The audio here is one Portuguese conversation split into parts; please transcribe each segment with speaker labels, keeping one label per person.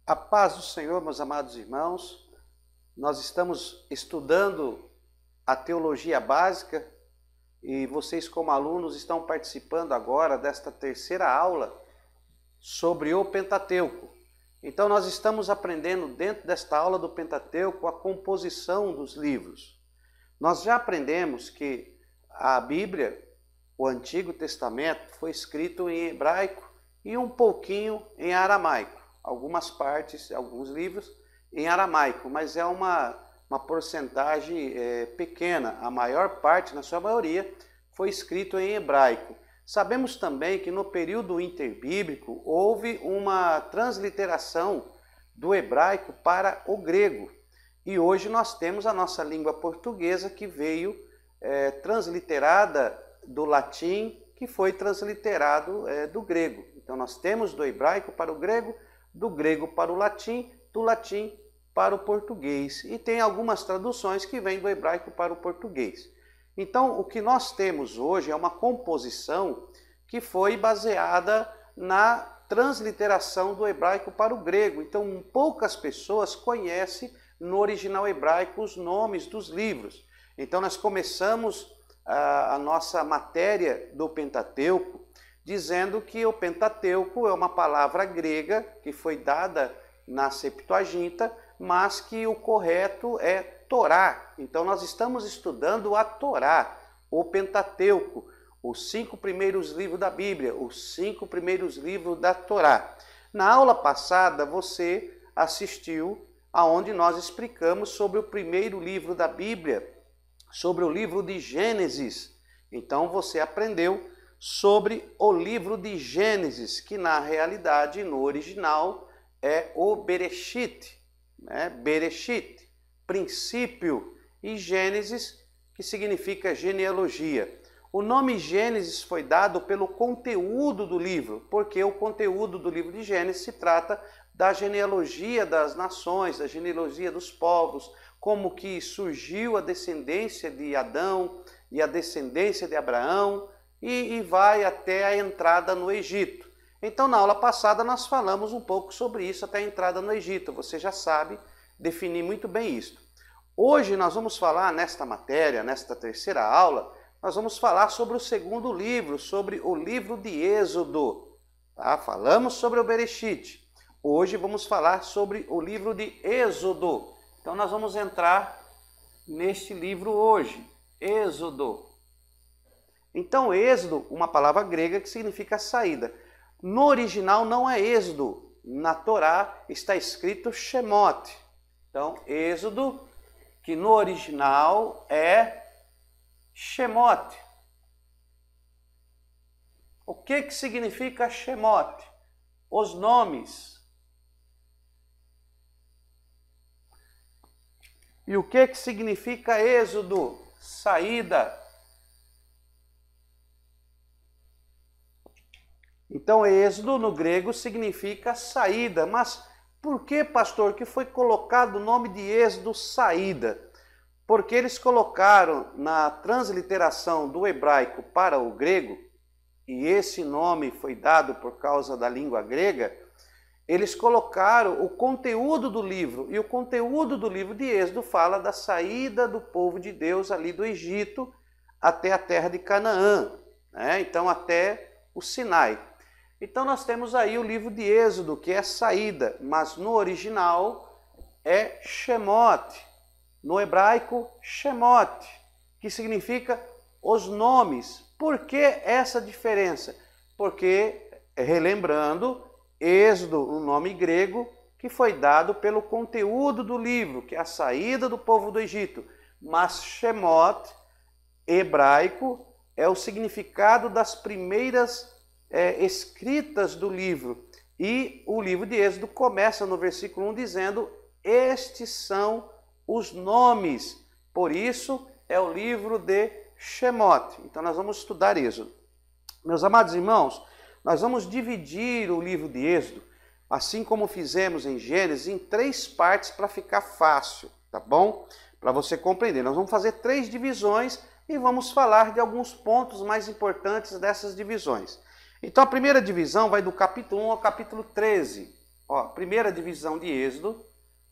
Speaker 1: A paz do Senhor, meus amados irmãos. Nós estamos estudando a teologia básica e vocês, como alunos, estão participando agora desta terceira aula sobre o Pentateuco. Então, nós estamos aprendendo dentro desta aula do Pentateuco a composição dos livros. Nós já aprendemos que a Bíblia, o Antigo Testamento, foi escrito em hebraico e um pouquinho em aramaico. Algumas partes, alguns livros em aramaico, mas é uma porcentagem pequena. A maior parte, na sua maioria, foi escrito em hebraico. Sabemos também que no período interbíblico houve uma transliteração do hebraico para o grego. E hoje nós temos a nossa língua portuguesa que veio transliterada do latim, que foi transliterado do grego. Então nós temos do hebraico para o grego, do grego para o latim, do latim para o português. E tem algumas traduções que vêm do hebraico para o português. Então, o que nós temos hoje é uma composição que foi baseada na transliteração do hebraico para o grego. Então, poucas pessoas conhecem no original hebraico os nomes dos livros. Então, nós começamos a nossa matéria do Pentateuco dizendo que o Pentateuco é uma palavra grega que foi dada na Septuaginta, mas que o correto é Torá. Então nós estamos estudando a Torá, o Pentateuco, os 5 primeiros livros da Bíblia, os 5 primeiros livros da Torá. Na aula passada você assistiu aonde nós explicamos sobre o primeiro livro da Bíblia, sobre o livro de Gênesis. Então você aprendeu sobre o livro de Gênesis, que na realidade, no original, é o Bereshit, né? Bereshit, princípio, e Gênesis, que significa genealogia. O nome Gênesis foi dado pelo conteúdo do livro, porque o conteúdo do livro de Gênesis se trata da genealogia das nações, da genealogia dos povos, como que surgiu a descendência de Adão e a descendência de Abraão, e vai até a entrada no Egito. Então, na aula passada, nós falamos um pouco sobre isso, até a entrada no Egito. Você já sabe definir muito bem isso. Hoje, nós vamos falar nesta matéria, nesta terceira aula, nós vamos falar sobre o segundo livro, sobre o livro de Êxodo. Tá? Falamos sobre o Bereshit. Hoje, vamos falar sobre o livro de Êxodo. Então, nós vamos entrar neste livro hoje, Êxodo. Então, êxodo, uma palavra grega que significa saída. No original não é êxodo. Na Torá está escrito Shemot. Então, êxodo, que no original é Shemot. O que significa Shemot? Os nomes. E o que significa êxodo? Saída. Então, êxodo no grego significa saída. Mas por que, pastor, que foi colocado o nome de êxodo saída? Porque eles colocaram na transliteração do hebraico para o grego, e esse nome foi dado por causa da língua grega, eles colocaram o conteúdo do livro, e o conteúdo do livro de Êxodo fala da saída do povo de Deus ali do Egito até a terra de Canaã, né? Então até o Sinai. Então nós temos aí o livro de Êxodo, que é saída, mas no original é Shemot, no hebraico Shemot, que significa os nomes. Por que essa diferença? Porque, relembrando, Êxodo, um nome grego que foi dado pelo conteúdo do livro, que é a saída do povo do Egito, mas Shemot, hebraico, é o significado das primeiras escritas do livro. E o livro de Êxodo começa no versículo 1 dizendo: estes são os nomes. Por isso é o livro de Shemot. Então nós vamos estudar Êxodo. Meus amados irmãos, nós vamos dividir o livro de Êxodo, assim como fizemos em Gênesis, em 3 partes para ficar fácil, tá bom? Para você compreender. Nós vamos fazer 3 divisões e vamos falar de alguns pontos mais importantes dessas divisões. Então a primeira divisão vai do capítulo 1 ao capítulo 13. Ó, primeira divisão de Êxodo,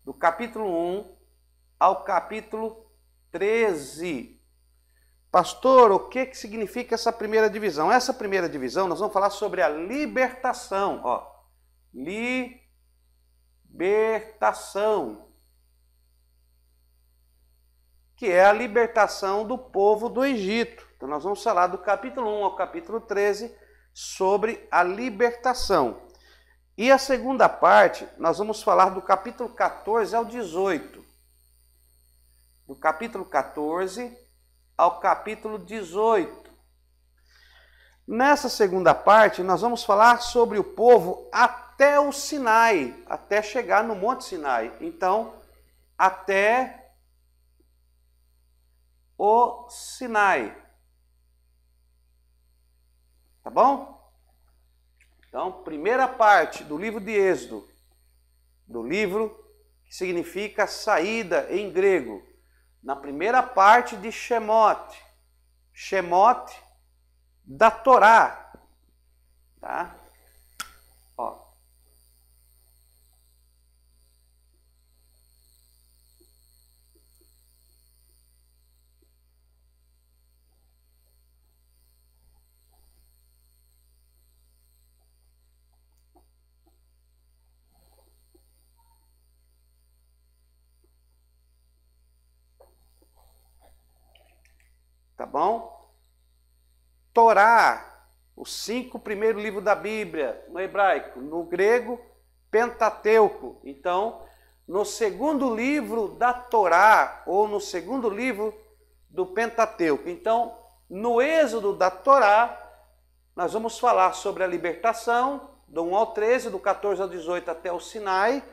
Speaker 1: do capítulo 1 ao capítulo 13. Pastor, o que significa essa primeira divisão? Essa primeira divisão, nós vamos falar sobre a libertação. Ó, libertação. Que é a libertação do povo do Egito. Então nós vamos falar do capítulo 1 ao capítulo 13 sobre a libertação. E a segunda parte, nós vamos falar do capítulo 14 ao 18. Do capítulo 14 ao capítulo 18. Nessa segunda parte, nós vamos falar sobre o povo até o Sinai, até chegar no Monte Sinai. Então, até o Sinai. Tá bom? Então, primeira parte do livro de Êxodo, do livro que significa saída em grego. Na primeira parte de Shemot, Shemot da Torá, tá? Ó. Tá bom? Torá, os 5 primeiros livros da Bíblia, no hebraico, no grego, Pentateuco. Então, no segundo livro da Torá, ou no segundo livro do Pentateuco. Então, no êxodo da Torá, nós vamos falar sobre a libertação, do 1 ao 13, do 14 ao 18 até o Sinai,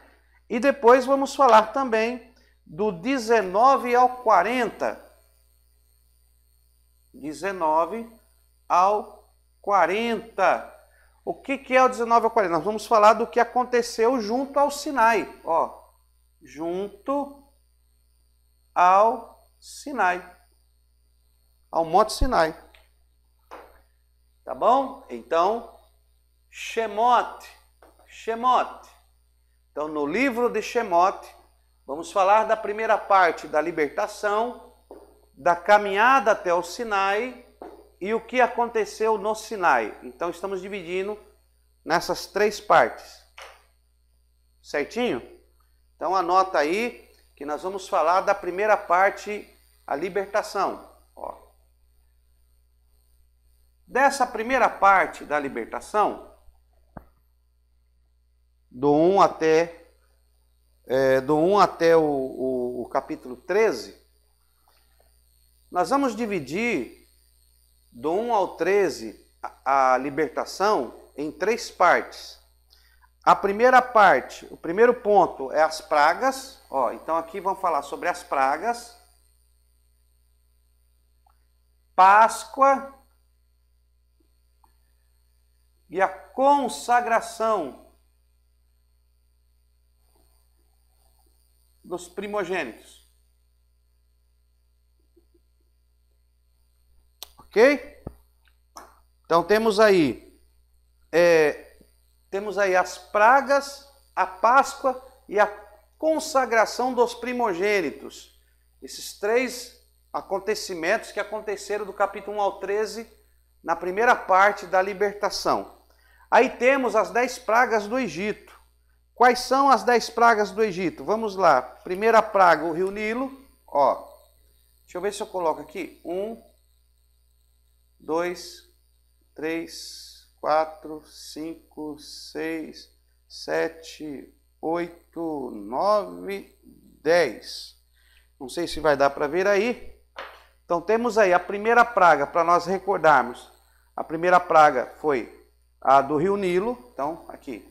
Speaker 1: e depois vamos falar também do 19 ao 40. 19 ao 40. O que é o 19 ao 40? Nós vamos falar do que aconteceu junto ao Sinai. Ó, junto ao Sinai. Ao Monte Sinai. Tá bom? Então, Shemot. Shemot. Então, no livro de Shemot, vamos falar da primeira parte da libertação, da caminhada até o Sinai e o que aconteceu no Sinai. Então, estamos dividindo nessas 3 partes. Certinho? Então, anota aí que nós vamos falar da primeira parte, a libertação. Ó. Dessa primeira parte da libertação, do 1 até o capítulo 13, nós vamos dividir do 1 ao 13 a libertação em 3 partes. A primeira parte, o primeiro ponto é as pragas. Ó, então aqui vamos falar sobre as pragas, Páscoa e a consagração dos primogênitos. Ok? Então temos aí as pragas, a Páscoa e a consagração dos primogênitos. Esses 3 acontecimentos que aconteceram do capítulo 1 ao 13, na primeira parte da libertação. Aí temos as 10 pragas do Egito. Quais são as 10 pragas do Egito? Vamos lá. Primeira praga, o rio Nilo. Ó, deixa eu ver se eu coloco aqui. 1, 2, 3, 4, 5, 6, 7, 8, 9, 10. Não sei se vai dar para ver aí. Então temos aí a primeira praga, para nós recordarmos. A primeira praga foi a do rio Nilo. Então, aqui.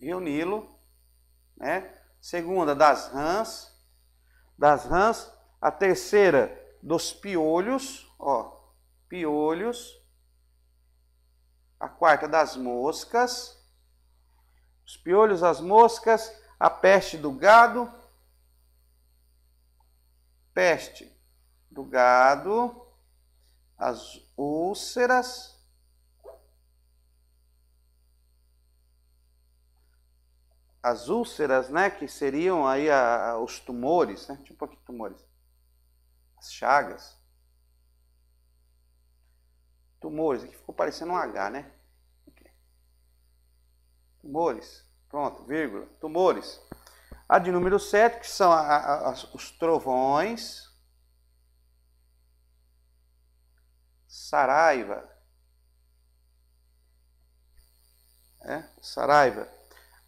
Speaker 1: Rio Nilo. Né? Segunda, das rãs. A terceira, dos piolhos. Ó. Piolhos. A quarta, das moscas. Os piolhos, as moscas, a peste do gado. Peste do gado, as úlceras, as úlceras, né, que seriam aí os tumores, né? Deixa eu pôr aqui tumores. As chagas. Tumores, aqui ficou parecendo um H, né? Tumores, pronto, vírgula, tumores. A de número 7, que são os trovões, saraiva, saraiva.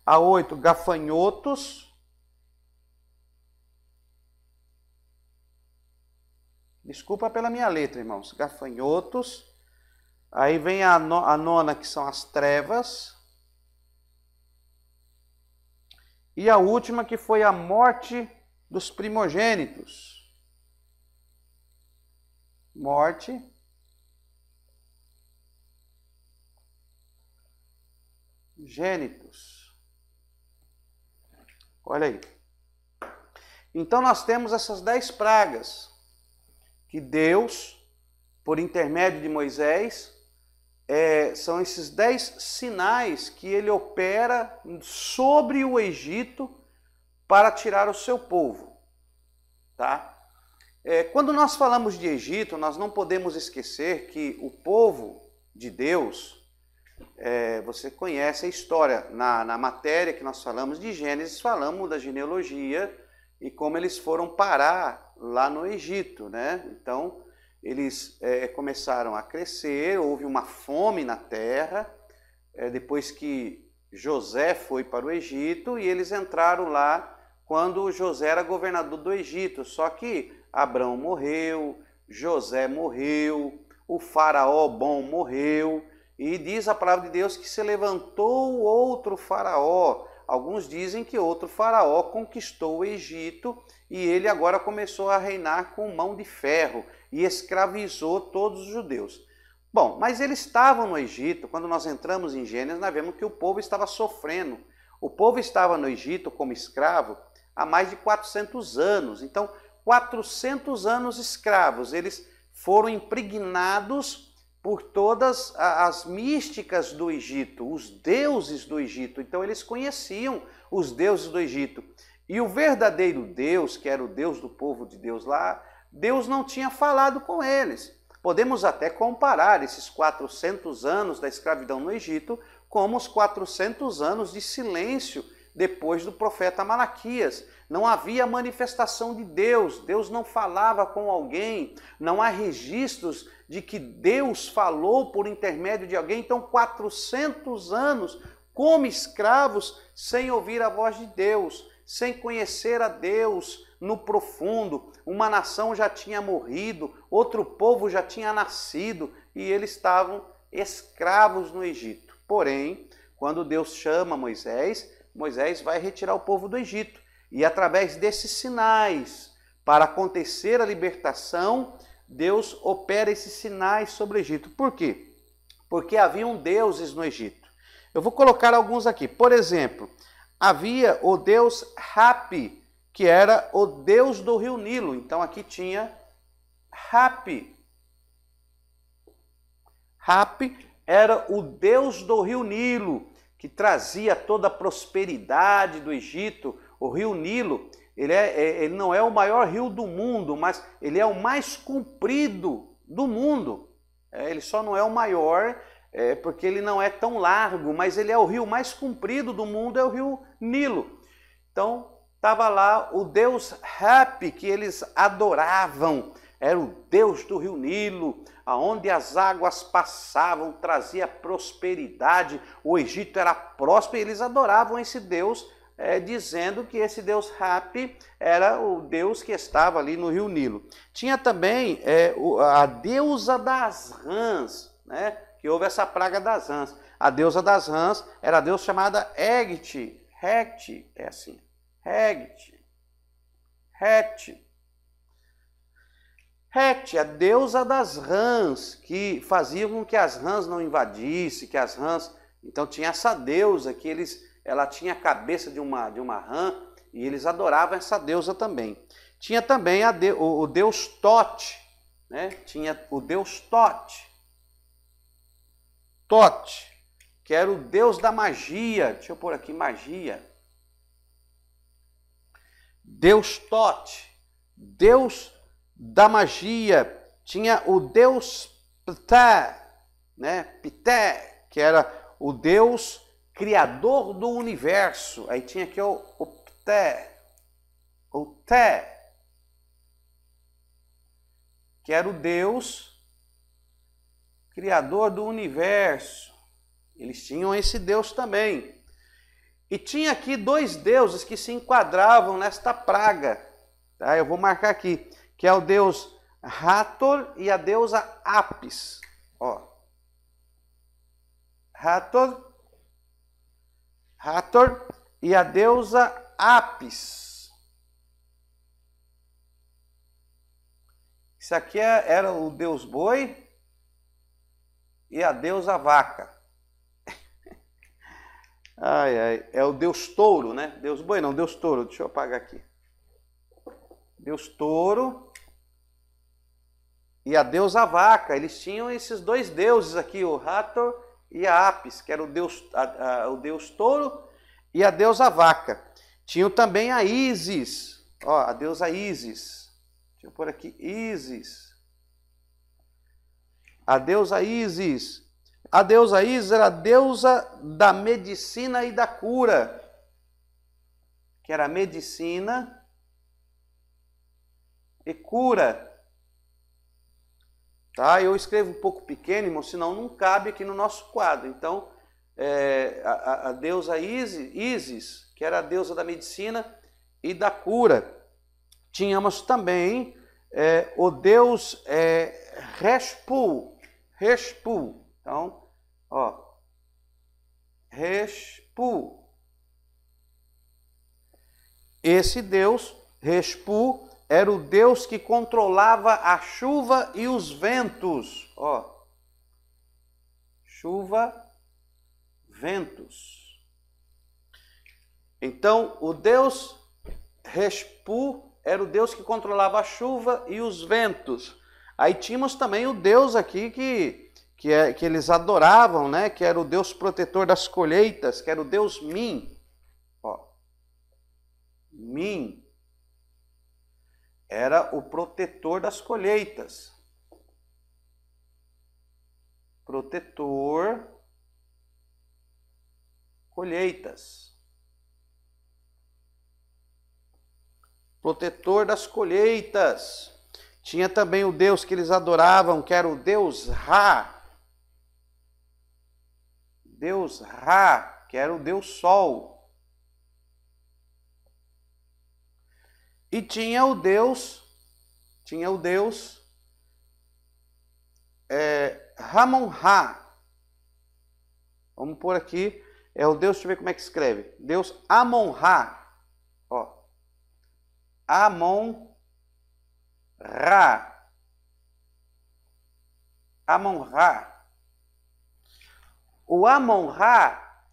Speaker 1: A 8, gafanhotos. Desculpa pela minha letra, irmãos. Gafanhotos. Aí vem a nona, que são as trevas. E a última, que foi a morte dos primogênitos. Morte. Gênitos. Olha aí. Então nós temos essas 10 pragas que Deus, por intermédio de Moisés, são esses 10 sinais que ele opera sobre o Egito para tirar o seu povo. Tá? Quando nós falamos de Egito, nós não podemos esquecer que o povo de Deus, você conhece a história, na matéria que nós falamos de Gênesis, falamos da genealogia e como eles foram parar lá no Egito, né? Então, eles começaram a crescer, houve uma fome na terra, depois que José foi para o Egito, e eles entraram lá quando José era governador do Egito. Só que Abrão morreu, José morreu, o faraó bom morreu, e diz a palavra de Deus que se levantou outro faraó. Alguns dizem que outro faraó conquistou o Egito e ele agora começou a reinar com mão de ferro e escravizou todos os judeus. Bom, mas eles estavam no Egito. Quando nós entramos em Gênesis, nós vemos que o povo estava sofrendo. O povo estava no Egito como escravo há mais de 400 anos. Então, 400 anos escravos. Eles foram impregnados por todas as místicas do Egito, os deuses do Egito. Então eles conheciam os deuses do Egito. E o verdadeiro Deus, que era o Deus do povo de Deus lá, Deus não tinha falado com eles. Podemos até comparar esses 400 anos da escravidão no Egito como os 400 anos de silêncio depois do profeta Malaquias. Não havia manifestação de Deus, Deus não falava com alguém, não há registros de que Deus falou por intermédio de alguém. Então, 400 anos como escravos, sem ouvir a voz de Deus, sem conhecer a Deus no profundo. Uma nação já tinha morrido, outro povo já tinha nascido e eles estavam escravos no Egito. Porém, quando Deus chama Moisés, Moisés vai retirar o povo do Egito. E através desses sinais, para acontecer a libertação, Deus opera esses sinais sobre o Egito. Por quê? Porque haviam deuses no Egito. Eu vou colocar alguns aqui. Por exemplo, havia o deus Hapi, que era o deus do rio Nilo. Então aqui tinha Hapi. Hapi era o deus do rio Nilo, que trazia toda a prosperidade do Egito. O rio Nilo, ele não é o maior rio do mundo, mas ele é o mais comprido do mundo. Ele só não é o maior, porque ele não é tão largo, mas ele é o rio mais comprido do mundo, é o rio Nilo. Então, estava lá o deus Hapi, que eles adoravam. Era o deus do rio Nilo, aonde as águas passavam, trazia prosperidade. O Egito era próspero e eles adoravam esse deus, dizendo que esse deus Hapi era o deus que estava ali no rio Nilo. Tinha também a deusa das rãs, né? Que houve essa praga das rãs. A deusa das rãs era a deusa chamada Hecate. Hecate, é assim. Hecate. Hecate. Hecate, a deusa das rãs, que fazia com que as rãs não invadissem, que as rãs... Então tinha essa deusa que ela tinha a cabeça de uma rã e eles adoravam essa deusa também. Tinha também o deus Tote, né? Tinha o deus Tote. Tote, que era o deus da magia. Deixa eu pôr aqui, magia. Deus Tote, Deus da magia. Tinha o Deus Ptah, né? Ptah, que era o Deus criador do universo. Aí tinha aqui o Ptah, o Té, que era o Deus criador do universo. Eles tinham esse Deus também. E tinha aqui dois deuses que se enquadravam nesta praga. Tá? Eu vou marcar aqui, que é o Deus Hathor e a deusa Apis. Ó. Hathor e a deusa Apis. Isso aqui era o deus boi e a deusa vaca. Ai, ai, é o deus touro, né? Deus boi não, deus touro. Deixa eu apagar aqui. Deus touro e a deusa vaca. Eles tinham esses dois deuses aqui, o Hathor e a Apis, que era o deus touro e a deusa vaca. Tinham também a Ísis, ó, a deusa Ísis. Deixa eu pôr aqui, Ísis. A deusa Ísis. A deusa Ísis era a deusa da medicina e da cura. Que era medicina e cura. Tá? Eu escrevo um pouco pequeno, irmão, senão não cabe aqui no nosso quadro. Então, a deusa Ísis, que era a deusa da medicina e da cura. Tínhamos também o deus Reshpu. Então, ó, Reshpu. Esse deus, Reshpu, era o deus que controlava a chuva e os ventos. Ó, chuva, ventos. Então, o deus Reshpu era o deus que controlava a chuva e os ventos. Aí tínhamos também o deus aqui que eles adoravam, né? Que era o deus protetor das colheitas, que era o deus Min. Ó, Min era o protetor das colheitas. Protetor, colheitas. Protetor das colheitas. Tinha também o deus que eles adoravam, que era o deus Ra. Deus Ra, que era o deus Sol. E tinha o deus Ramon-Ra. Vamos pôr aqui, é o deus, deixa eu ver como é que escreve. Deus Amon-Ra. Ó. Amon-Ra. Amon-Ra. O Amon-Ra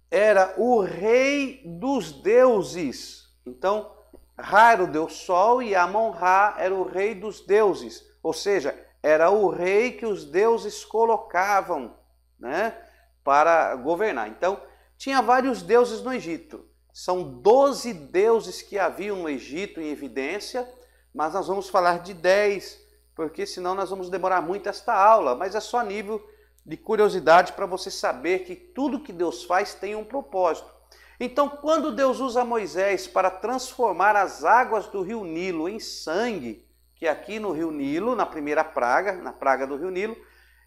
Speaker 1: era o rei dos deuses. Então, Ra era o deus Sol e Amon-Ra era o rei dos deuses. Ou seja, era o rei que os deuses colocavam, né, para governar. Então, tinha vários deuses no Egito. São 12 deuses que haviam no Egito em evidência, mas nós vamos falar de 10, porque senão nós vamos demorar muito esta aula. Mas é só nível de curiosidade para você saber que tudo que Deus faz tem um propósito. Então, quando Deus usa Moisés para transformar as águas do rio Nilo em sangue, que aqui no rio Nilo, na primeira praga, na praga do rio Nilo,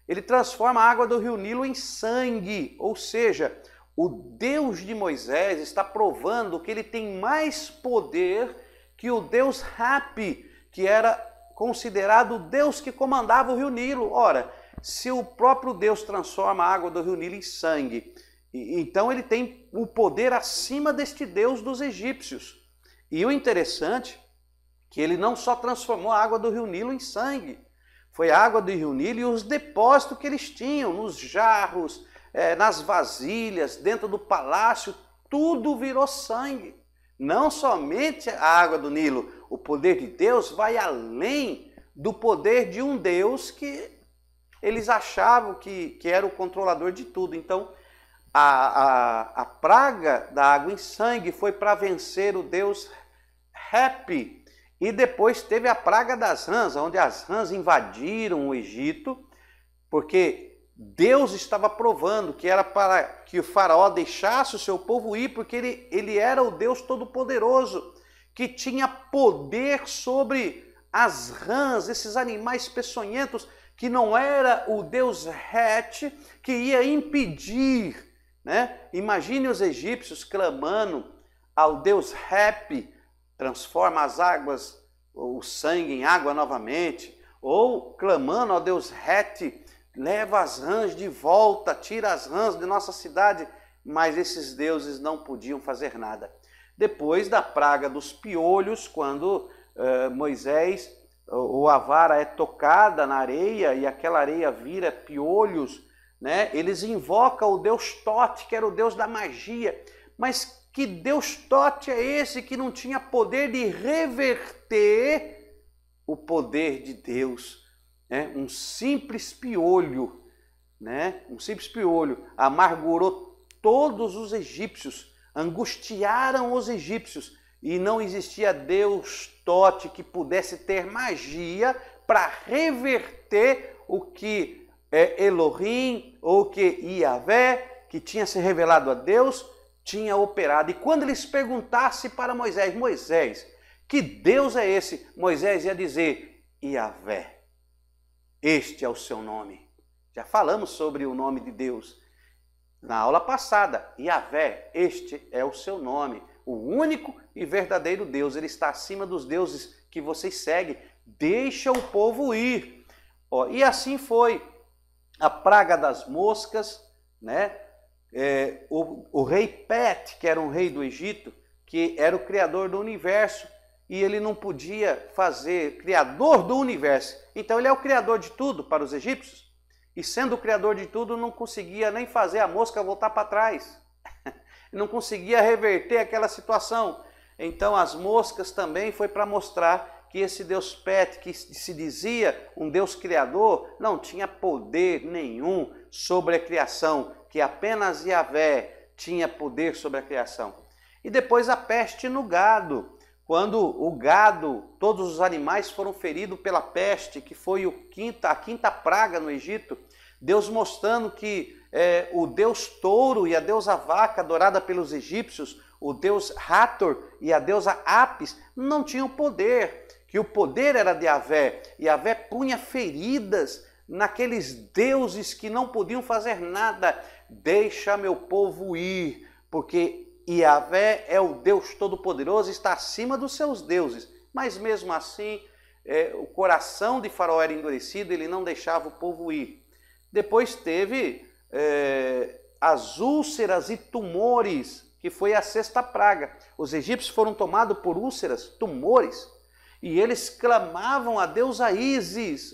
Speaker 1: ele transforma a água do rio Nilo em sangue, ou seja, o Deus de Moisés está provando que ele tem mais poder que o Deus Hapi, que era considerado o Deus que comandava o rio Nilo. Ora, se o próprio Deus transforma a água do rio Nilo em sangue, então ele tem o poder acima deste Deus dos egípcios. E o interessante é que ele não só transformou a água do rio Nilo em sangue, foi a água do rio Nilo e os depósitos que eles tinham, nos jarros, nas vasilhas, dentro do palácio, tudo virou sangue. Não somente a água do Nilo, o poder de Deus vai além do poder de um Deus que eles achavam que era o controlador de tudo. Então, a praga da água em sangue foi para vencer o Deus Hep. E depois teve a praga das rãs, onde as rãs invadiram o Egito, porque Deus estava provando que era para que o faraó deixasse o seu povo ir, porque ele era o Deus Todo-Poderoso, que tinha poder sobre as rãs, esses animais peçonhentos, que não era o Deus Het que ia impedir, né? Imagine os egípcios clamando ao Deus Hep, transforma as águas, o sangue em água novamente, ou clamando ao Deus Het, leva as rãs de volta, tira as rãs de nossa cidade, mas esses deuses não podiam fazer nada. Depois da praga dos piolhos, quando Moisés, ou a vara é tocada na areia e aquela areia vira piolhos, né? Eles invocam o Deus Tote, que era o Deus da magia. Mas que Deus Tote é esse que não tinha poder de reverter o poder de Deus? Né? Um simples piolho, né? Um simples piolho amargurou todos os egípcios, angustiaram os egípcios, e não existia Deus Tote que pudesse ter magia para reverter o que Elohim ou que Yahvé, que tinha se revelado a Deus, tinha operado. E quando eles perguntassem para Moisés, Moisés, que Deus é esse? Moisés ia dizer, Yahvé, este é o seu nome. Já falamos sobre o nome de Deus na aula passada. Yahvé, este é o seu nome. O único e verdadeiro Deus. Ele está acima dos deuses que vocês seguem. Deixa o povo ir. E assim foi. A praga das moscas, né? O rei Pet, que era um rei do Egito, que era o criador do universo, e ele não podia fazer criador do universo. Então ele é o criador de tudo para os egípcios, e sendo o criador de tudo, não conseguia nem fazer a mosca voltar para trás. Não conseguia reverter aquela situação. Então as moscas também foi para mostrar que esse Deus Pet, que se dizia um Deus criador, não tinha poder nenhum sobre a criação, que apenas Yahvé tinha poder sobre a criação. E depois a peste no gado, quando o gado, todos os animais foram feridos pela peste, que foi a quinta praga no Egito, Deus mostrando que o Deus touro e a deusa vaca adorada pelos egípcios, o Deus Hathor e a deusa Apis, não tinham poder, que o poder era de Yahvé. Yahvé punha feridas naqueles deuses que não podiam fazer nada. Deixa meu povo ir, porque Yahvé é o Deus Todo-Poderoso, está acima dos seus deuses. Mas mesmo assim, o coração de Faraó era endurecido, ele não deixava o povo ir. Depois teve as úlceras e tumores, que foi a sexta praga. Os egípcios foram tomados por úlceras, tumores, e eles clamavam a deusa Ísis,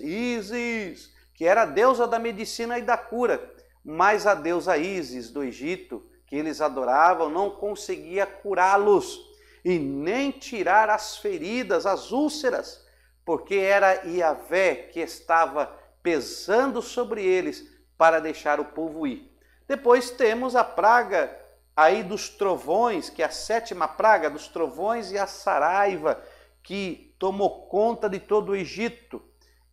Speaker 1: que era a deusa da medicina e da cura. Mas a deusa Ísis do Egito, que eles adoravam, não conseguia curá-los e nem tirar as feridas, as úlceras, porque era Yahvé que estava pesando sobre eles para deixar o povo ir. Depois temos a praga aí dos trovões, que é a sétima praga dos trovões, e a saraiva, que tomou conta de todo o Egito.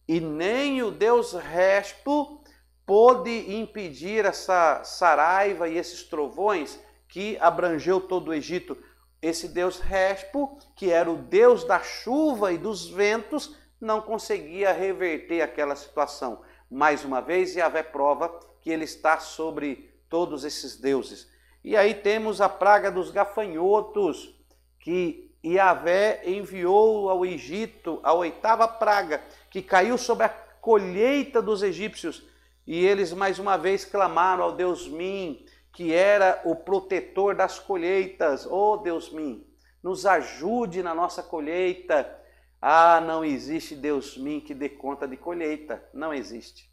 Speaker 1: E nem o deus Respo pôde impedir essa saraiva e esses trovões que abrangeu todo o Egito. Esse deus Respo, que era o deus da chuva e dos ventos, não conseguia reverter aquela situação. Mais uma vez, Yahvé prova que ele está sobre todos esses deuses. E aí temos a praga dos gafanhotos, que Yahvé enviou ao Egito, a oitava praga, que caiu sobre a colheita dos egípcios. E eles mais uma vez clamaram ao Deus Min, que era o protetor das colheitas. Oh Deus Min, nos ajude na nossa colheita. Ah, não existe Deus Min que dê conta de colheita. Não existe.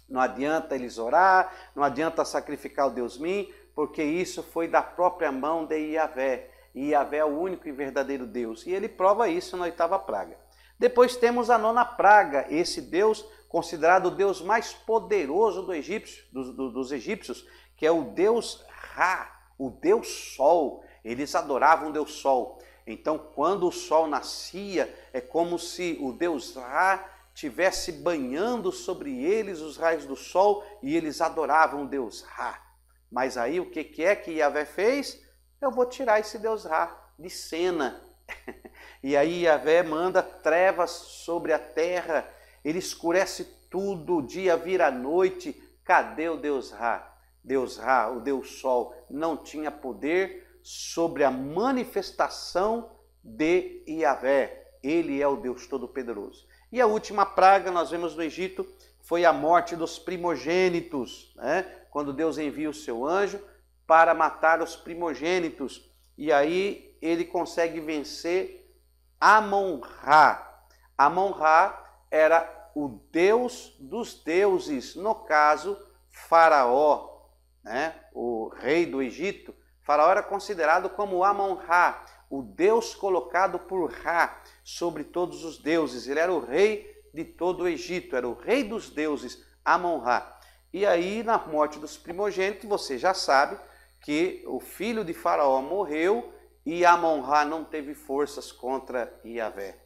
Speaker 1: Não adianta eles orar, não adianta sacrificar o Deus Min, porque isso foi da própria mão de Yahvé. E Yahvé é o único e verdadeiro Deus. E ele prova isso na oitava praga. Depois temos a nona praga, esse Deus considerado o Deus mais poderoso dos egípcios, que é o Deus Ra, o Deus Sol. Eles adoravam o Deus Sol. Então, quando o sol nascia, é como se o Deus Ra estivesse banhando sobre eles os raios do sol e eles adoravam o Deus Ra. Mas aí o que é que Yahvé fez? Eu vou tirar esse Deus Ra de cena. E aí Yahvé manda trevas sobre a terra, ele escurece tudo, o dia vira noite. Cadê o Deus Ra? Deus Ra, o Deus Sol, não tinha poder sobre a manifestação de Yahvé. Ele é o Deus Todo-Poderoso. E a última praga, nós vemos no Egito, foi a morte dos primogênitos, né? Quando Deus envia o seu anjo para matar os primogênitos. E aí ele consegue vencer Amon-Ra. Amon-Ra era o deus dos deuses, no caso, Faraó, né? O rei do Egito. Faraó era considerado como Amon-Ra, o deus colocado por Ra sobre todos os deuses. Ele era o rei de todo o Egito, era o rei dos deuses, Amon-Ra. E aí, na morte dos primogênitos, você já sabe que o filho de Faraó morreu e Amon-Ra não teve forças contra Yahvé.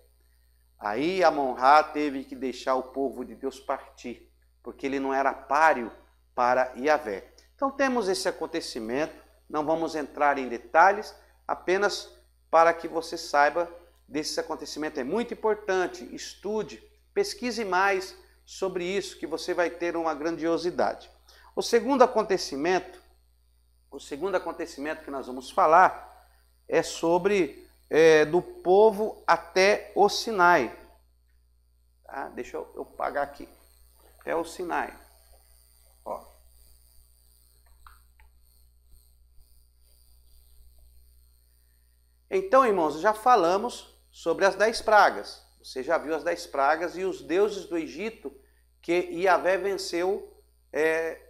Speaker 1: Aí Amon-Ra teve que deixar o povo de Deus partir, porque ele não era páreo para Yahvé. Então temos esse acontecimento, não vamos entrar em detalhes, apenas para que você saiba desse acontecimento. É muito importante, estude, pesquise mais sobre isso, que você vai ter uma grandiosidade. O segundo acontecimento que nós vamos falar é sobre do povo até o Sinai. Tá? Deixa eu pagar aqui. Até o Sinai. Ó. Então, irmãos, já falamos sobre as 10 pragas. Você já viu as 10 pragas e os deuses do Egito que Yahvé venceu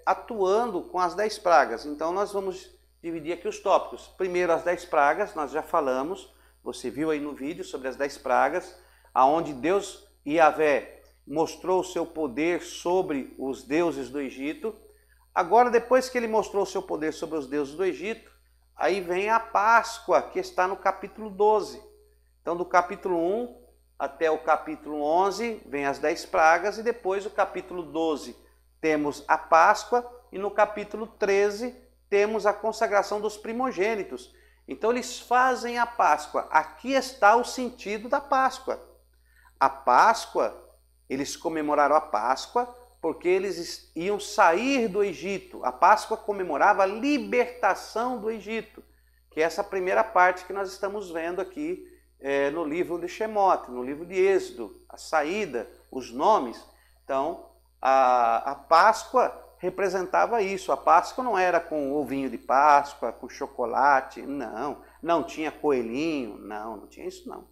Speaker 1: atuando com as 10 pragas. Então, nós vamos dividir aqui os tópicos. Primeiro, as 10 pragas, nós já falamos. Você viu aí no vídeo sobre as 10 pragas, aonde Deus, Yahvé, mostrou o seu poder sobre os deuses do Egito. Agora, depois que ele mostrou o seu poder sobre os deuses do Egito, aí vem a Páscoa, que está no capítulo 12. Então, do capítulo 1 até o capítulo 11, vem as 10 pragas, e depois do capítulo 12 temos a Páscoa, e no capítulo 13 temos a consagração dos primogênitos. Então, eles fazem a Páscoa. Aqui está o sentido da Páscoa. A Páscoa, eles comemoraram a Páscoa porque eles iam sair do Egito. A Páscoa comemorava a libertação do Egito, que é essa primeira parte que nós estamos vendo aqui no livro de Shemot, no livro de Êxodo, a saída, os nomes. Então, a Páscoa representava isso. A Páscoa não era com ovinho de Páscoa, com chocolate, não tinha coelhinho, não tinha isso não.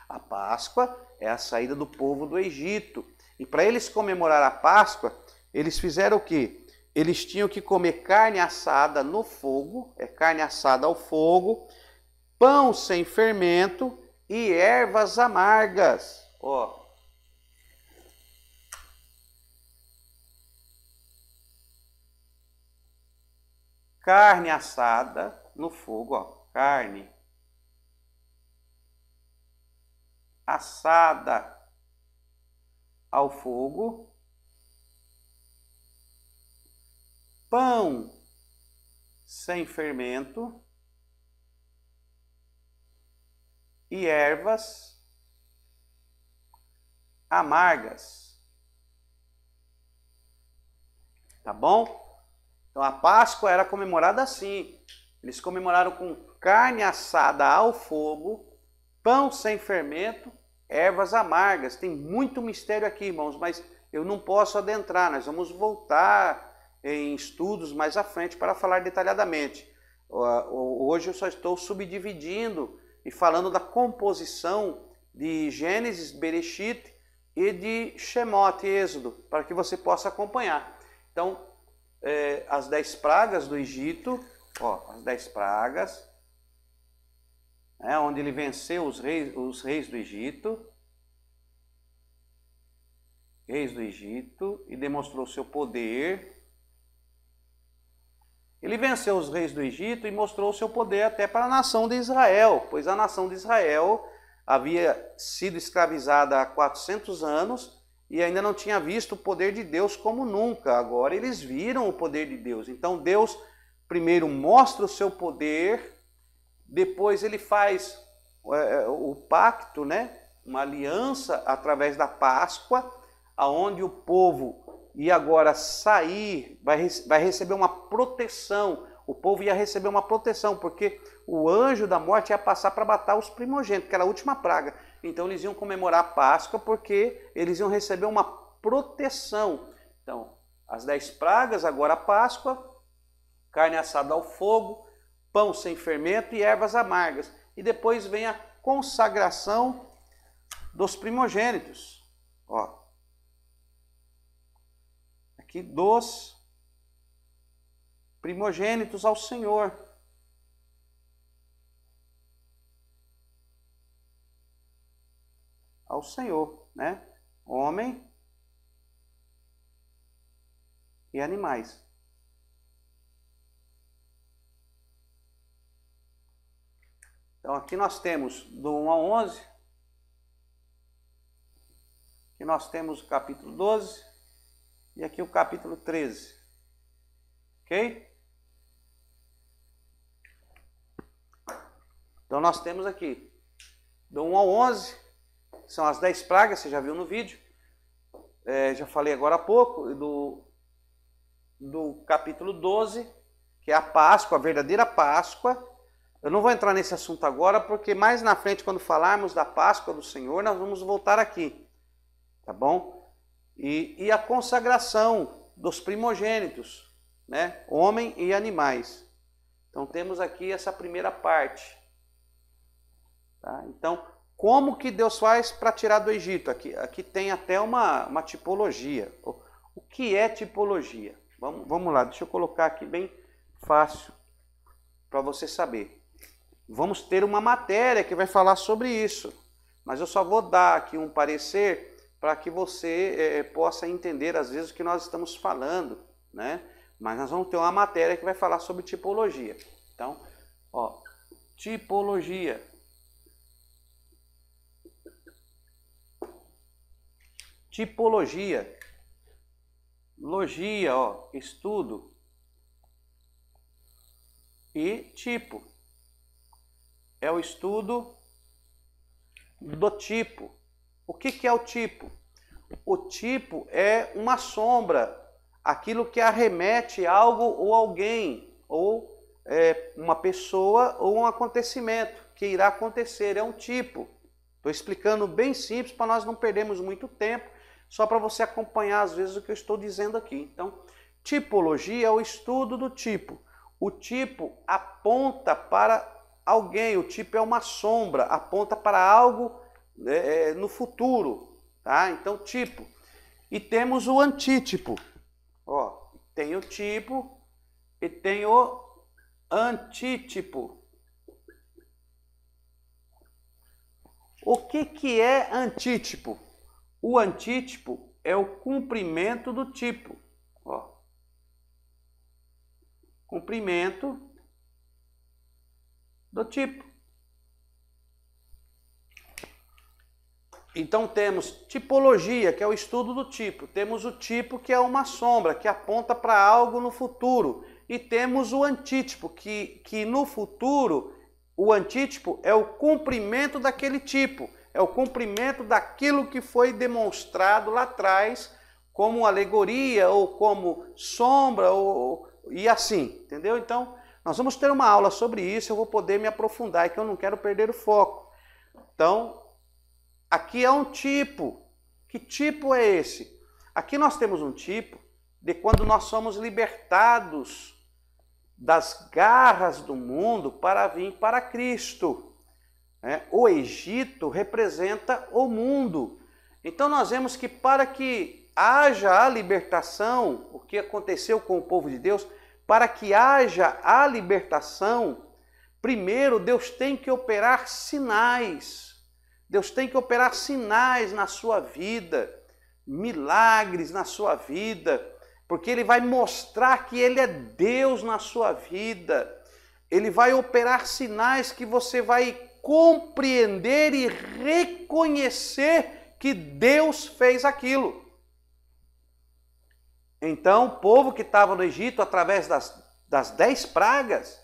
Speaker 1: A Páscoa é a saída do povo do Egito. E para eles comemorar a Páscoa, eles fizeram o quê? Eles tinham que comer carne assada no fogo, carne assada ao fogo, pão sem fermento e ervas amargas. Ó. Carne assada no fogo, ó. Carne assada ao fogo, pão sem fermento e ervas amargas. Tá bom? Então a Páscoa era comemorada assim. Eles comemoraram com carne assada ao fogo, pão sem fermento, ervas amargas. Tem muito mistério aqui, irmãos, mas eu não posso adentrar. Nós vamos voltar em estudos mais à frente para falar detalhadamente. Hoje eu só estou subdividindo e falando da composição de Gênesis, Bereshit e de Shemot, Êxodo, para que você possa acompanhar. Então, as 10 pragas do Egito, ó, as 10 pragas, onde ele venceu os reis do Egito, e demonstrou seu poder. E Ele venceu os reis do Egito e mostrou o seu poder até para a nação de Israel, pois a nação de Israel havia sido escravizada há 400 anos e ainda não tinha visto o poder de Deus como nunca. Agora eles viram o poder de Deus. Então Deus primeiro mostra o seu poder, depois ele faz o pacto, né? Uma aliança através da Páscoa, aonde o povo ia agora sair, vai receber uma proteção. O povo ia receber uma proteção, porque o anjo da morte ia passar para matar os primogênitos, que era a última praga. Então eles iam comemorar a Páscoa, porque eles iam receber uma proteção. Então, as 10 pragas, agora a Páscoa, carne assada ao fogo, pão sem fermento e ervas amargas. E depois vem a consagração dos primogênitos. Ó. Aqui, dos primogênitos ao Senhor. Ao Senhor, né? Homem e animais. Então aqui nós temos do 1 ao 11. Aqui nós temos o capítulo 12 e aqui o capítulo 13. Ok? Então nós temos aqui do 1 ao 11, são as 10 pragas, você já viu no vídeo. Já falei agora há pouco, do capítulo 12, que é a Páscoa, a verdadeira Páscoa. Eu não vou entrar nesse assunto agora, porque mais na frente, quando falarmos da Páscoa do Senhor, nós vamos voltar aqui, tá bom? E a consagração dos primogênitos, né? Homem e animais. Então temos aqui essa primeira parte. Tá? Então, como que Deus faz para tirar do Egito? Aqui tem até uma tipologia. O que é tipologia? Vamos lá, deixa eu colocar aqui bem fácil para você saber. Vamos ter uma matéria que vai falar sobre isso, mas eu só vou dar aqui um parecer para que você possa entender às vezes o que nós estamos falando, né? Mas nós vamos ter uma matéria que vai falar sobre tipologia. Então, ó, tipologia. Tipologia. Logia, ó, estudo. E tipo. É o estudo do tipo. O que é o tipo? O tipo é uma sombra, aquilo que arremete a algo ou alguém, ou uma pessoa ou um acontecimento que irá acontecer. É um tipo. Estou explicando bem simples para nós não perdermos muito tempo, só para você acompanhar às vezes o que eu estou dizendo aqui. Então, tipologia é o estudo do tipo. O tipo aponta para alguém, o tipo é uma sombra, aponta para algo no futuro, tá? Então, tipo. E temos o antítipo. Ó, tem o tipo e tem o antítipo. O que é antítipo? O antítipo é o cumprimento do tipo. Ó. Cumprimento do tipo. Então temos tipologia, que é o estudo do tipo. Temos o tipo, que é uma sombra, que aponta para algo no futuro. E temos o antítipo, que no futuro, o antítipo é o cumprimento daquele tipo. É o cumprimento daquilo que foi demonstrado lá atrás, como alegoria, ou como sombra, e assim, entendeu? Então, nós vamos ter uma aula sobre isso, eu vou poder me aprofundar, é que eu não quero perder o foco. Então, aqui é um tipo. Que tipo é esse? Aqui nós temos um tipo de quando nós somos libertados das garras do mundo para vir para Cristo. O Egito representa o mundo. Então nós vemos que para que haja a libertação, o que aconteceu com o povo de Deus, para que haja a libertação, primeiro Deus tem que operar sinais. Deus tem que operar sinais na sua vida, milagres na sua vida, porque ele vai mostrar que ele é Deus na sua vida. Ele vai operar sinais que você vai compreender e reconhecer que Deus fez aquilo. Então, o povo que estava no Egito, através das 10 pragas,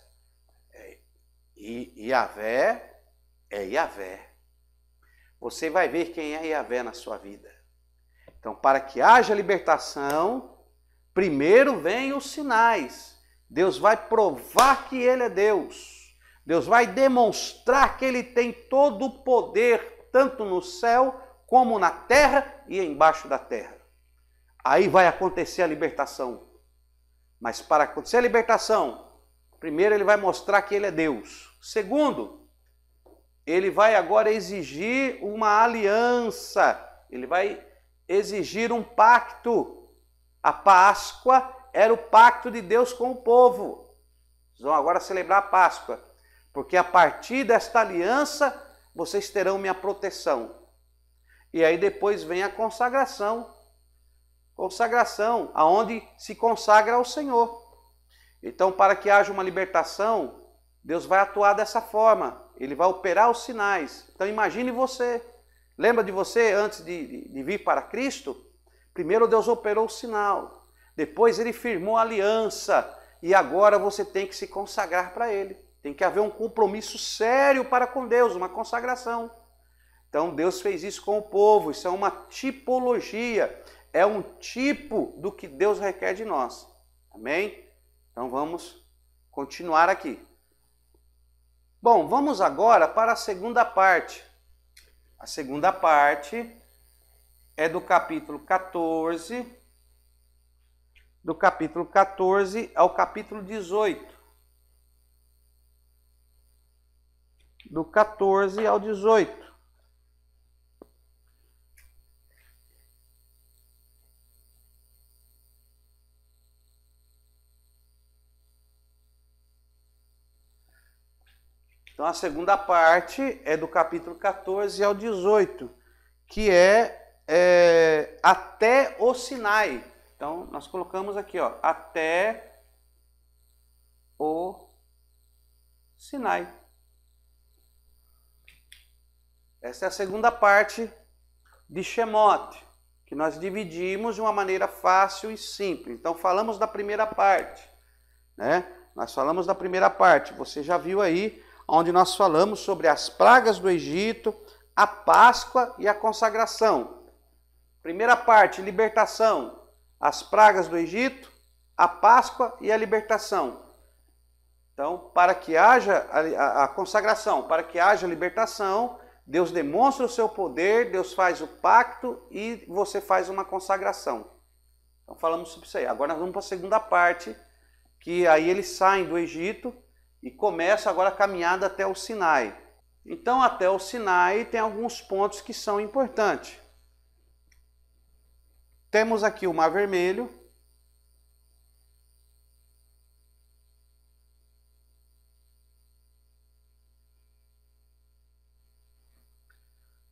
Speaker 1: Yahvé é Yahvé. Você vai ver quem é Yahvé na sua vida. Então, para que haja libertação, primeiro vem os sinais. Deus vai provar que Ele é Deus. Deus vai demonstrar que Ele tem todo o poder, tanto no céu, como na terra e embaixo da terra. Aí vai acontecer a libertação. Mas para acontecer a libertação, primeiro Ele vai mostrar que Ele é Deus. Segundo, Ele vai agora exigir uma aliança. Ele vai exigir um pacto. A Páscoa era o pacto de Deus com o povo. Vocês vão agora celebrar a Páscoa, porque a partir desta aliança vocês terão minha proteção. E aí depois vem a consagração. Consagração, aonde se consagra ao Senhor. Então, para que haja uma libertação, Deus vai atuar dessa forma. Ele vai operar os sinais. Então, imagine você. Lembra de você antes de vir para Cristo? Primeiro Deus operou o sinal. Depois Ele firmou a aliança. E agora você tem que se consagrar para Ele. Tem que haver um compromisso sério para com Deus, uma consagração. Então Deus fez isso com o povo. Isso é uma tipologia. É um tipo do que Deus requer de nós. Amém? Então vamos continuar aqui. Bom, vamos agora para a segunda parte. A segunda parte é do capítulo 14, do capítulo 14 ao capítulo 18. Do 14 ao 18. Então, a segunda parte é do capítulo 14 ao 18, que é até o Sinai. Então, nós colocamos aqui, ó, até o Sinai. Essa é a segunda parte de Shemot, que nós dividimos de uma maneira fácil e simples. Então, falamos da primeira parte, né? Nós falamos da primeira parte, você já viu aí, onde nós falamos sobre as pragas do Egito, a Páscoa e a consagração. Primeira parte, libertação, as pragas do Egito, a Páscoa e a libertação. Então, para que haja a consagração, para que haja a libertação, Deus demonstra o seu poder, Deus faz o pacto e você faz uma consagração. Então, falamos sobre isso aí. Agora nós vamos para a segunda parte, que aí eles saem do Egito e começa agora a caminhada até o Sinai. Então, até o Sinai tem alguns pontos que são importantes. Temos aqui o Mar Vermelho.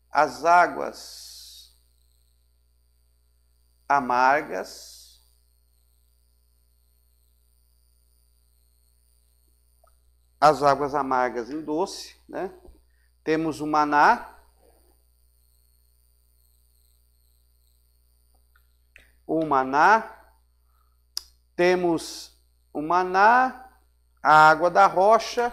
Speaker 1: As águas amargas. As águas amargas em doce, né? Temos o maná, temos o maná, a água da rocha,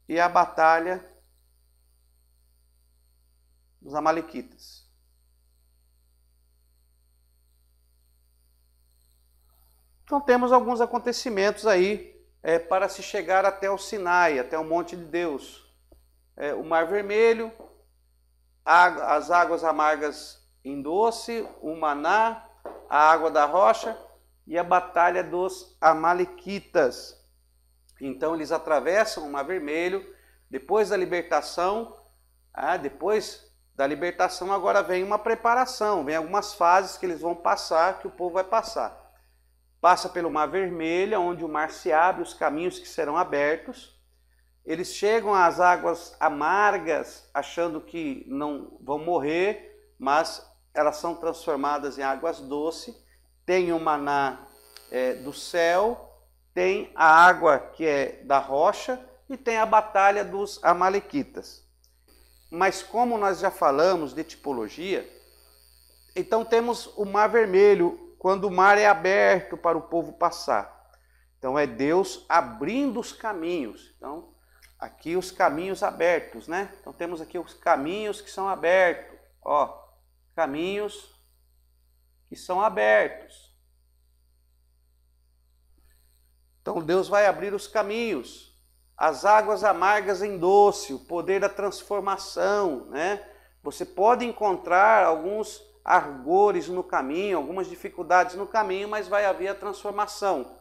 Speaker 1: e a batalha dos amalequitas. Então temos alguns acontecimentos aí para se chegar até o Sinai, até o Monte de Deus. O Mar Vermelho, as águas amargas em doce, o maná, a água da rocha e a batalha dos amalequitas. Então eles atravessam o Mar Vermelho, depois da libertação, agora vem uma preparação, vem algumas fases que eles vão passar, que o povo vai passar. Passa pelo Mar Vermelho, onde o mar se abre, os caminhos que serão abertos. eles chegam às águas amargas, achando que não vão morrer, mas elas são transformadas em águas doces. Tem o maná do céu, tem a água que é da rocha e tem a batalha dos amalequitas. Mas como nós já falamos de tipologia, então temos o Mar Vermelho, quando o mar é aberto para o povo passar. Então é Deus abrindo os caminhos. Então aqui os caminhos abertos, né? Então temos aqui os caminhos que são abertos. Ó, caminhos que são abertos. Então Deus vai abrir os caminhos. As águas amargas em doce, o poder da transformação, né? Você pode encontrar alguns argores no caminho, algumas dificuldades no caminho, mas vai haver a transformação.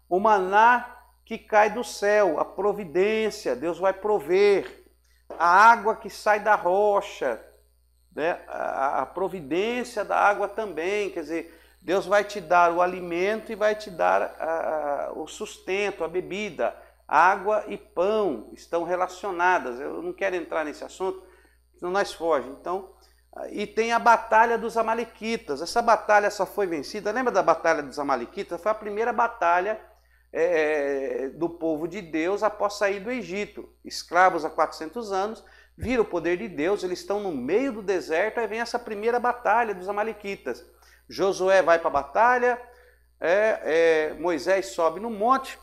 Speaker 1: O maná que cai do céu, a providência, Deus vai prover. A água que sai da rocha, né? A providência da água também, quer dizer, Deus vai te dar o alimento e vai te dar o sustento, a bebida. Água e pão estão relacionadas. Eu não quero entrar nesse assunto, senão nós fogemos. Então, e tem a batalha dos amalequitas. Essa batalha só foi vencida. Lembra da batalha dos amalequitas? Foi a primeira batalha do povo de Deus após sair do Egito. Escravos há 400 anos, viram o poder de Deus, eles estão no meio do deserto, aí vem essa primeira batalha dos amalequitas. Josué vai para a batalha, Moisés sobe no monte,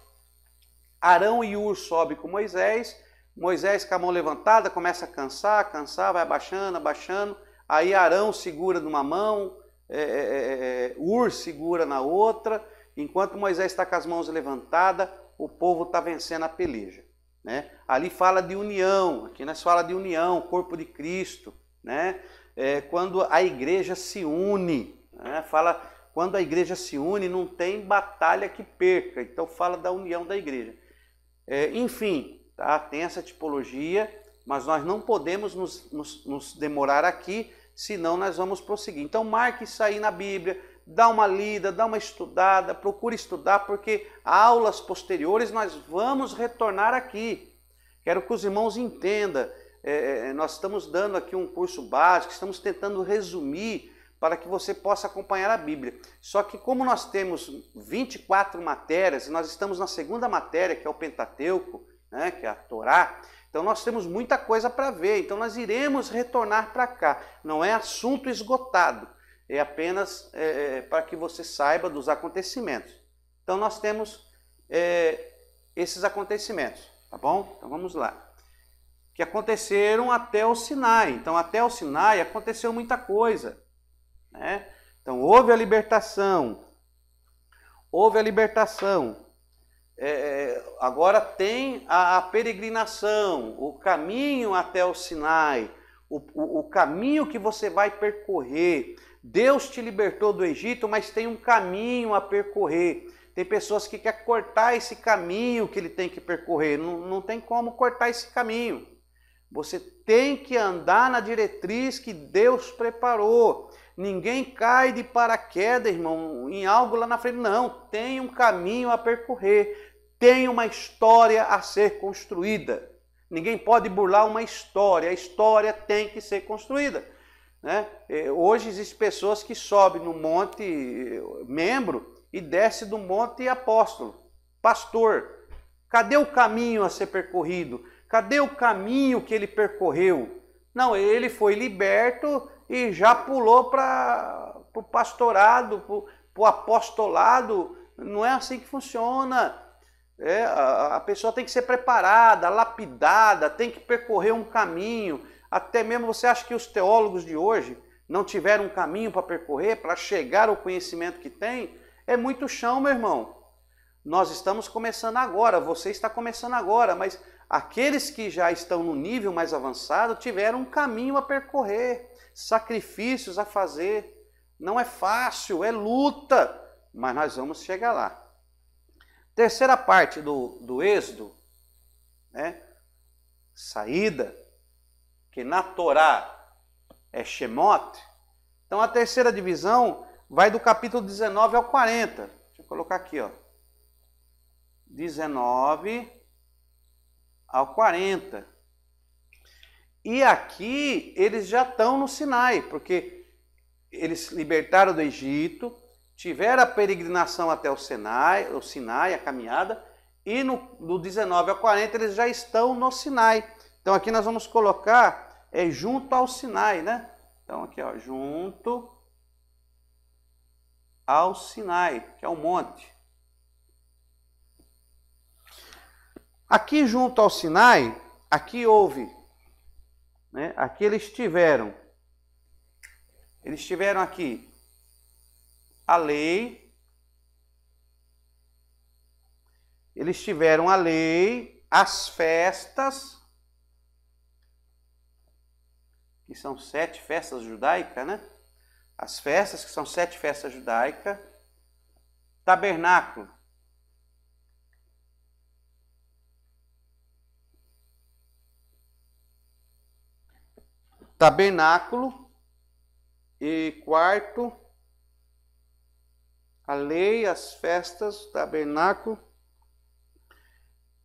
Speaker 1: Arão e Ur sobem com Moisés, Moisés com a mão levantada começa a cansar, vai abaixando, aí Arão segura numa mão, Ur segura na outra, enquanto Moisés está com as mãos levantadas, o povo está vencendo a peleja. Né? Ali fala de união, aqui nós fala de união, corpo de Cristo, né? Quando a igreja se une, né? Fala, quando a igreja se une não tem batalha que perca, então fala da união da igreja. Enfim, tá? Tem essa tipologia, mas nós não podemos nos demorar aqui, senão nós vamos prosseguir. Então marque isso aí na Bíblia, dá uma lida, dá uma estudada, procure estudar, porque aulas posteriores nós vamos retornar aqui. Quero que os irmãos entendam, nós estamos dando aqui um curso básico, estamos tentando resumir para que você possa acompanhar a Bíblia. Só que como nós temos 24 matérias, e nós estamos na segunda matéria, que é o Pentateuco, né, que é a Torá, então nós temos muita coisa para ver, então nós iremos retornar para cá. Não é assunto esgotado, é apenas para que você saiba dos acontecimentos. Então nós temos esses acontecimentos, tá bom? Então vamos lá. Que aconteceram até o Sinai. Então até o Sinai aconteceu muita coisa, né? Então houve a libertação, agora tem a peregrinação, o caminho até o Sinai, o caminho que você vai percorrer. Deus te libertou do Egito, mas tem um caminho a percorrer. Tem pessoas que querem cortar esse caminho que ele tem que percorrer. Não tem como cortar esse caminho. Você tem que andar na diretriz que Deus preparou. Ninguém cai de paraquedas, irmão, em algo lá na frente. Não, tem um caminho a percorrer. Tem uma história a ser construída. Ninguém pode burlar uma história. A história tem que ser construída. Né? Hoje existem pessoas que sobem no monte membro e desce do monte apóstolo, pastor. Cadê o caminho a ser percorrido? Cadê o caminho que ele percorreu? Não, ele foi liberto e já pulou para o pastorado, para o apostolado. Não é assim que funciona. A pessoa tem que ser preparada, lapidada, tem que percorrer um caminho. Até mesmo você acha que os teólogos de hoje não tiveram um caminho para percorrer, para chegar ao conhecimento que tem? É muito chão, meu irmão. Nós estamos começando agora, você está começando agora, mas aqueles que já estão no nível mais avançado tiveram um caminho a percorrer, sacrifícios a fazer. Não é fácil, é luta, mas nós vamos chegar lá. Terceira parte do Êxodo, né? Saída, que na Torá é Shemot. Então a terceira divisão vai do capítulo 19 ao 40. Deixa eu colocar aqui, ó. 19 ao 40. E aqui eles já estão no Sinai, porque eles libertaram do Egito, tiveram a peregrinação até o Sinai, a caminhada, e do 19 ao 40 eles já estão no Sinai. Então aqui nós vamos colocar junto ao Sinai, né? Então aqui, ó, junto ao Sinai, que é um monte. Aqui junto ao Sinai, aqui houve, né? Aqui eles tiveram aqui a lei, eles tiveram a lei, as festas, que são 7 festas judaicas, né? As festas, que são 7 festas judaicas, tabernáculo, e quarto, a lei, as festas, tabernáculo,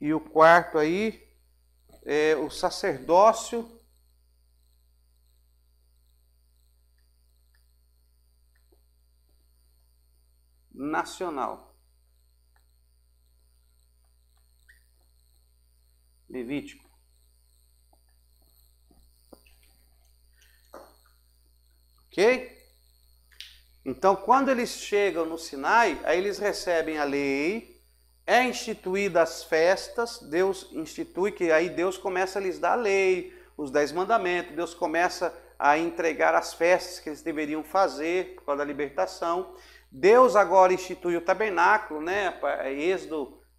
Speaker 1: e o quarto aí é o sacerdócio nacional. Levítico. Ok? Então, quando eles chegam no Sinai, aí eles recebem a lei, é instituída as festas, Deus institui, que aí Deus começa a lhes dar a lei, os 10 mandamentos, Deus começa a entregar as festas que eles deveriam fazer por causa da libertação. Deus agora institui o tabernáculo, né?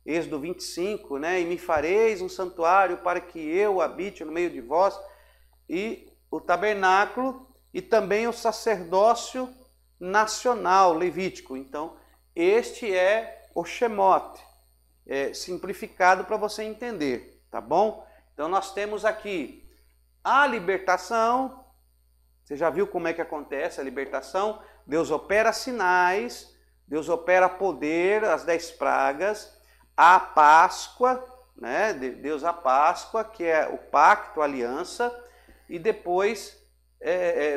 Speaker 1: Êxodo 25, né? E me fareis um santuário para que eu habite no meio de vós. E o tabernáculo e também o sacerdócio nacional, levítico. Então, este é o Shemot, simplificado para você entender, tá bom? Então, nós temos aqui a libertação. Você já viu como é que acontece a libertação? Deus opera sinais, Deus opera poder, as 10 pragas, a Páscoa, né? Deus a Páscoa, que é o pacto, a aliança, e depois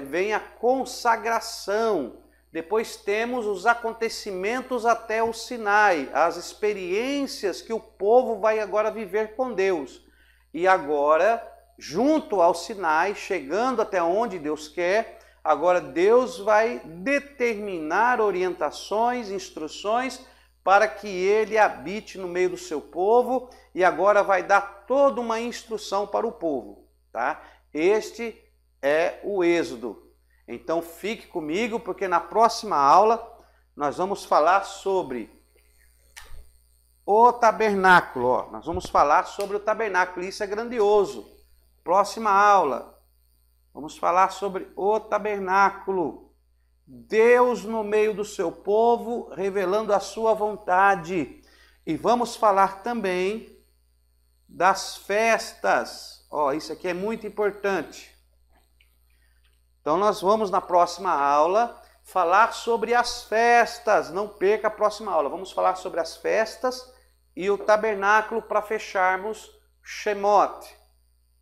Speaker 1: vem a consagração. Depois temos os acontecimentos até o Sinai, as experiências que o povo vai agora viver com Deus. E agora, junto ao Sinai, chegando até onde Deus quer, agora Deus vai determinar orientações, instruções para que ele habite no meio do seu povo e agora vai dar toda uma instrução para o povo, tá? Este é o Êxodo. Então fique comigo porque na próxima aula nós vamos falar sobre o tabernáculo, ó. Nós vamos falar sobre o tabernáculo, isso é grandioso. Próxima aula. Vamos falar sobre o tabernáculo. Deus no meio do seu povo, revelando a sua vontade. E vamos falar também das festas. Ó, isso aqui é muito importante. Então nós vamos na próxima aula falar sobre as festas. Não perca a próxima aula. Vamos falar sobre as festas e o tabernáculo para fecharmos Shemot.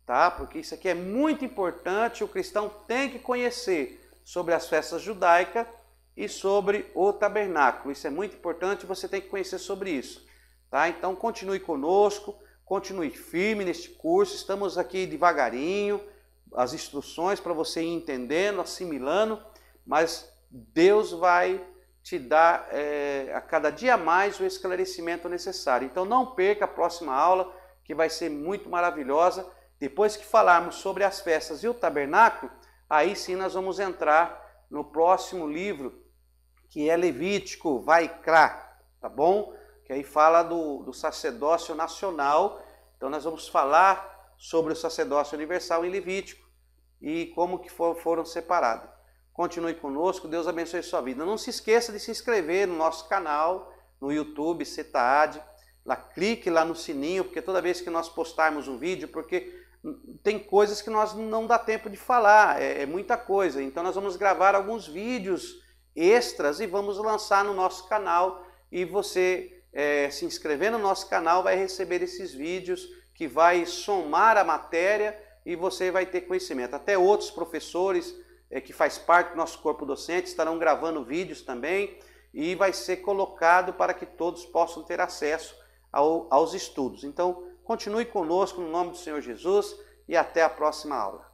Speaker 1: Tá? Porque isso aqui é muito importante, o cristão tem que conhecer sobre as festas judaicas e sobre o tabernáculo. Isso é muito importante, você tem que conhecer sobre isso. Tá? Então continue conosco, continue firme neste curso, estamos aqui devagarinho, as instruções para você ir entendendo, assimilando, mas Deus vai te dar a cada dia mais o esclarecimento necessário. Então não perca a próxima aula, que vai ser muito maravilhosa. Depois que falarmos sobre as festas e o tabernáculo, aí sim nós vamos entrar no próximo livro, que é Levítico, Vaikra, tá bom? Que aí fala do sacerdócio nacional. Então nós vamos falar sobre o sacerdócio universal em Levítico e como que foram separados. Continue conosco, Deus abençoe sua vida. Não se esqueça de se inscrever no nosso canal, no YouTube, CETAD. Lá, clique lá no sininho, porque toda vez que nós postarmos um vídeo, porque tem coisas que nós não dá tempo de falar, é muita coisa. Então nós vamos gravar alguns vídeos extras e vamos lançar no nosso canal. E você se inscrever no nosso canal vai receber esses vídeos que vai somar a matéria e você vai ter conhecimento. Até outros professores que faz parte do nosso corpo docente estarão gravando vídeos também e vai ser colocado para que todos possam ter acesso aos estudos. Então, continue conosco no nome do Senhor Jesus e até a próxima aula.